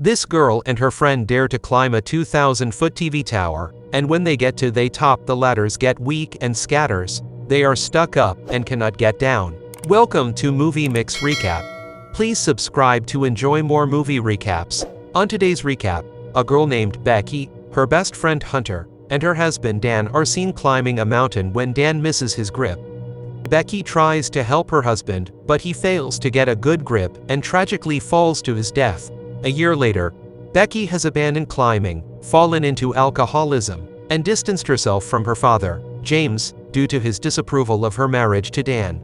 This girl and her friend dare to climb a 2,000-foot TV tower, and when they get to the top, the ladders get weak and scatters. They are stuck up and cannot get down. Welcome to Movie Mix Recap. Please subscribe to enjoy more movie recaps. On today's recap, a girl named Becky, her best friend Hunter, and her husband Dan are seen climbing a mountain when Dan misses his grip. Becky tries to help her husband, but he fails to get a good grip and tragically falls to his death. A year later, Becky has abandoned climbing, fallen into alcoholism, and distanced herself from her father, James, due to his disapproval of her marriage to Dan.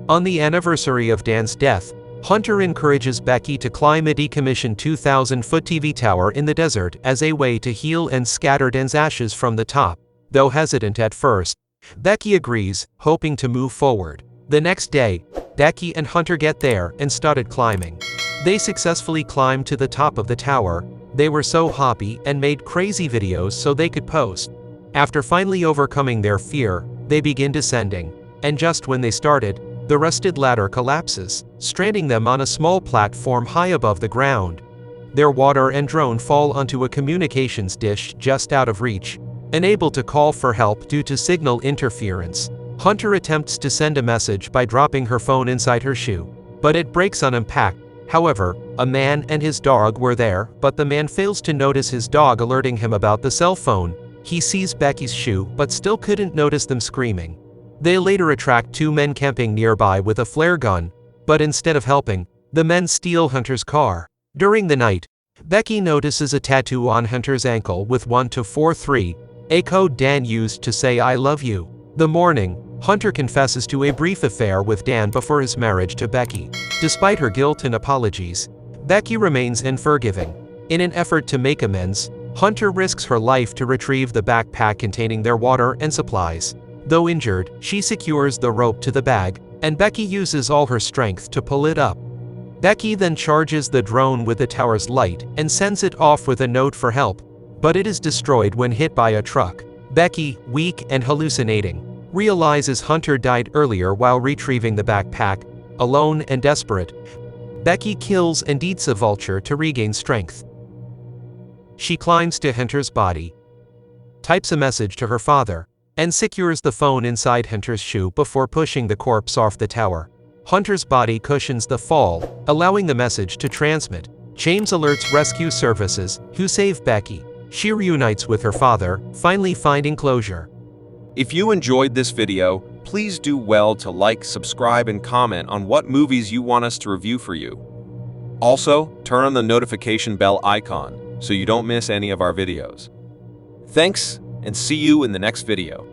On the anniversary of Dan's death, Hunter encourages Becky to climb a decommissioned 2,000-foot TV tower in the desert as a way to heal and scatter Dan's ashes from the top. Though hesitant at first, Becky agrees, hoping to move forward. The next day, Becky and Hunter get there and started climbing. They successfully climbed to the top of the tower. They were so happy and made crazy videos so they could post. After finally overcoming their fear, they begin descending, and just when they started, the rusted ladder collapses, stranding them on a small platform high above the ground. Their water and drone fall onto a communications dish just out of reach, unable to call for help due to signal interference. Hunter attempts to send a message by dropping her phone inside her shoe, but it breaks on impact. However, a man and his dog were there, but the man fails to notice his dog alerting him about the cell phone. He sees Becky's shoe but still couldn't notice them screaming. They later attract two men camping nearby with a flare gun, but instead of helping, the men steal Hunter's car. During the night, Becky notices a tattoo on Hunter's ankle with 1243, a code Dan used to say "I love you." The morning, Hunter confesses to a brief affair with Dan before his marriage to Becky. Despite her guilt and apologies, Becky remains unforgiving. In an effort to make amends, Hunter risks her life to retrieve the backpack containing their water and supplies. Though injured, she secures the rope to the bag, and Becky uses all her strength to pull it up. Becky then charges the drone with the tower's light and sends it off with a note for help, but it is destroyed when hit by a truck. Becky, weak and hallucinating, realizes Hunter died earlier while retrieving the backpack. Alone and desperate, Becky kills and eats a vulture to regain strength. She climbs to Hunter's body, types a message to her father, and secures the phone inside Hunter's shoe before pushing the corpse off the tower. Hunter's body cushions the fall, allowing the message to transmit. James alerts rescue services, who save Becky. She reunites with her father, finally finding closure. If you enjoyed this video, please do well to like, subscribe, and comment on what movies you want us to review for you. Also, turn on the notification bell icon so you don't miss any of our videos. Thanks, and see you in the next video.